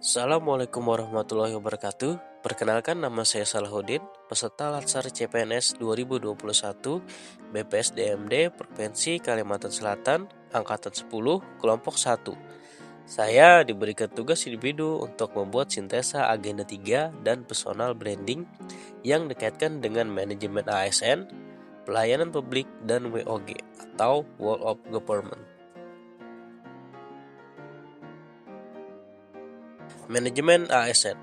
Assalamualaikum warahmatullahi wabarakatuh. Perkenalkan, nama saya Salahuddin, peserta Latsar CPNS 2021 BPSDMD Provinsi Kalimantan Selatan, Angkatan 10, Kelompok 1. Saya diberikan tugas individu untuk membuat sintesa agenda 3 dan personal branding yang dikaitkan dengan manajemen ASN, pelayanan publik, dan WOG atau World of Government. Manajemen ASN.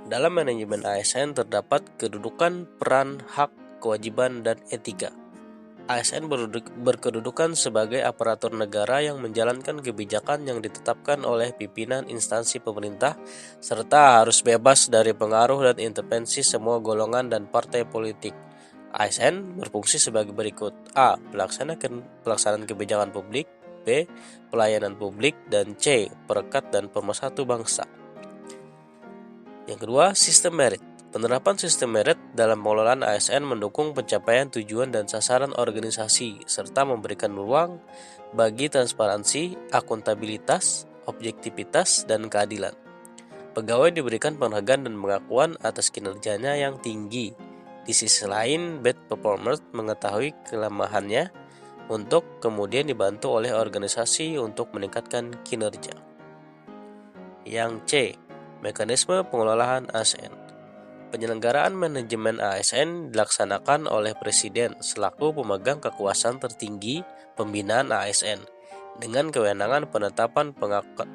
Dalam manajemen ASN terdapat kedudukan, peran, hak, kewajiban, dan etika. ASN berkedudukan sebagai aparatur negara yang menjalankan kebijakan yang ditetapkan oleh pimpinan instansi pemerintah, serta harus bebas dari pengaruh dan intervensi semua golongan dan partai politik. ASN berfungsi sebagai berikut: A. Pelaksanaan kebijakan publik, B. Pelayanan publik, dan C. Perekat dan pemersatu bangsa. Yang kedua, sistem merit. Penerapan sistem merit dalam pengelolaan ASN mendukung pencapaian tujuan dan sasaran organisasi, serta memberikan ruang bagi transparansi, akuntabilitas, objektivitas, dan keadilan. Pegawai diberikan penghargaan dan pengakuan atas kinerjanya yang tinggi. Di sisi lain, bad performers mengetahui kelemahannya untuk kemudian dibantu oleh organisasi untuk meningkatkan kinerja. Yang C. Mekanisme pengelolaan ASN. Penyelenggaraan manajemen ASN dilaksanakan oleh Presiden selaku pemegang kekuasaan tertinggi pembinaan ASN dengan kewenangan penetapan,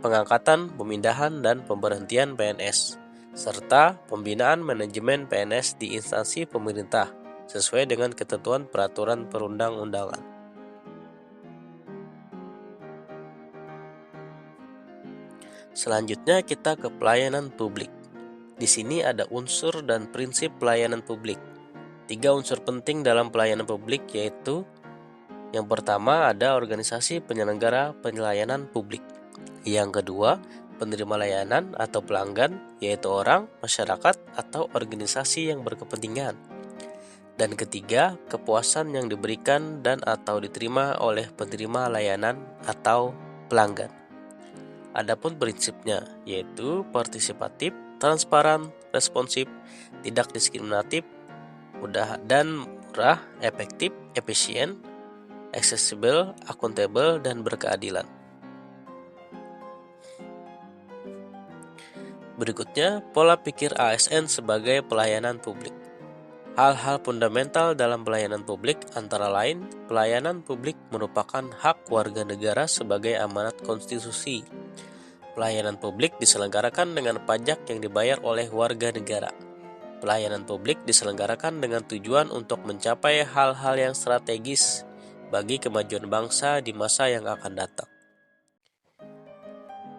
pengangkatan, pemindahan, dan pemberhentian PNS, serta pembinaan manajemen PNS di instansi pemerintah sesuai dengan ketentuan peraturan perundang-undangan. Selanjutnya kita ke pelayanan publik. Di sini ada unsur dan prinsip pelayanan publik. 3 unsur penting dalam pelayanan publik yaitu: yang pertama ada organisasi penyelenggara pelayanan publik. Yang kedua, penerima layanan atau pelanggan, yaitu orang, masyarakat, atau organisasi yang berkepentingan. Dan ketiga, kepuasan yang diberikan dan atau diterima oleh penerima layanan atau pelanggan. Adapun prinsipnya yaitu partisipatif, transparan, responsif, tidak diskriminatif, mudah dan murah, efektif, efisien, accessible, akuntabel, dan berkeadilan. Berikutnya, pola pikir ASN sebagai pelayanan publik. Hal-hal fundamental dalam pelayanan publik antara lain, pelayanan publik merupakan hak warga negara sebagai amanat konstitusi. Pelayanan publik diselenggarakan dengan pajak yang dibayar oleh warga negara. Pelayanan publik diselenggarakan dengan tujuan untuk mencapai hal-hal yang strategis bagi kemajuan bangsa di masa yang akan datang.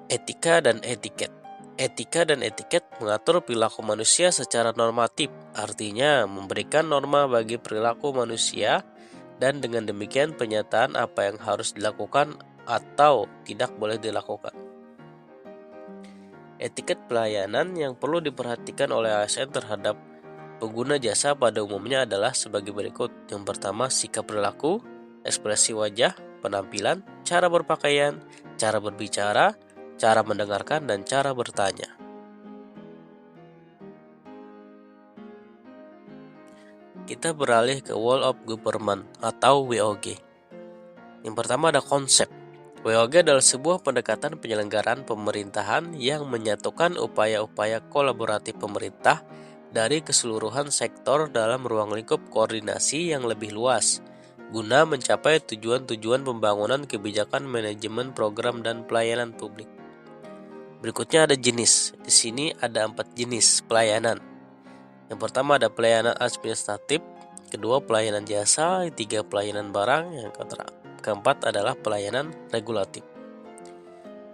Etika dan etiket. Etika dan etiket mengatur perilaku manusia secara normatif, artinya memberikan norma bagi perilaku manusia dan dengan demikian penyataan apa yang harus dilakukan atau tidak boleh dilakukan. Etiket pelayanan yang perlu diperhatikan oleh ASN terhadap pengguna jasa pada umumnya adalah sebagai berikut. Yang pertama, sikap perilaku, ekspresi wajah, penampilan, cara berpakaian, cara berbicara, cara mendengarkan, dan cara bertanya. Kita beralih ke World of Government atau WOG. Yang pertama ada konsep. WOG adalah sebuah pendekatan penyelenggaraan pemerintahan yang menyatukan upaya-upaya kolaboratif pemerintah dari keseluruhan sektor dalam ruang lingkup koordinasi yang lebih luas, guna mencapai tujuan-tujuan pembangunan kebijakan manajemen program dan pelayanan publik. Berikutnya ada jenis. Di sini ada 4 jenis pelayanan. Yang pertama ada pelayanan administratif, kedua pelayanan jasa, ketiga pelayanan barang, yang keempat adalah pelayanan regulatif.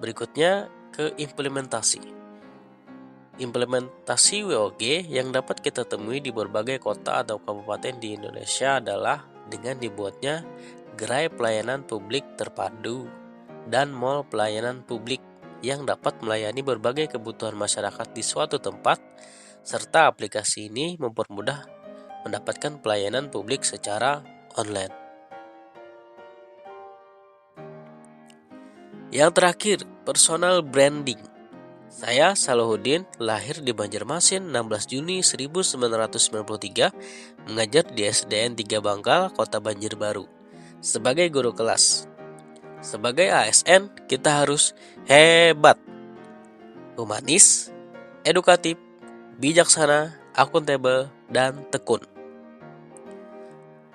Berikutnya ke implementasi. Implementasi WOG yang dapat kita temui di berbagai kota atau kabupaten di Indonesia adalah dengan dibuatnya gerai pelayanan publik terpadu dan mall pelayanan publik yang dapat melayani berbagai kebutuhan masyarakat di suatu tempat, serta aplikasi ini mempermudah mendapatkan pelayanan publik secara online. Yang terakhir, personal branding. Saya Salahuddin, lahir di Banjarmasin 16 Juni 1993, mengajar di SDN 3 Bangkal, Kota Banjarbaru, sebagai guru kelas. Sebagai ASN, kita harus hebat, humanis, edukatif, bijaksana, akuntabel, dan tekun.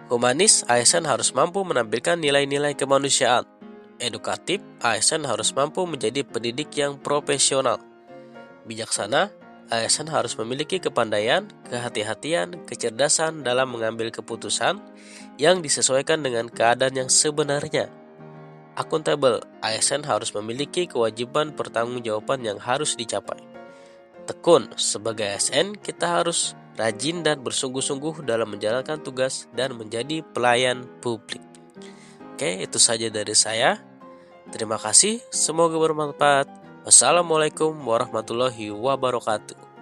Humanis, ASN harus mampu menampilkan nilai-nilai kemanusiaan. Edukatif, ASN harus mampu menjadi pendidik yang profesional. Bijaksana, ASN harus memiliki kepandaian, kehati-hatian, kecerdasan dalam mengambil keputusan yang disesuaikan dengan keadaan yang sebenarnya. Akuntabel, ASN harus memiliki kewajiban pertanggungjawaban yang harus dicapai. Tekun, sebagai ASN kita harus rajin dan bersungguh-sungguh dalam menjalankan tugas dan menjadi pelayan publik. Oke, itu saja dari saya. Terima kasih, semoga bermanfaat. Wassalamualaikum warahmatullahi wabarakatuh.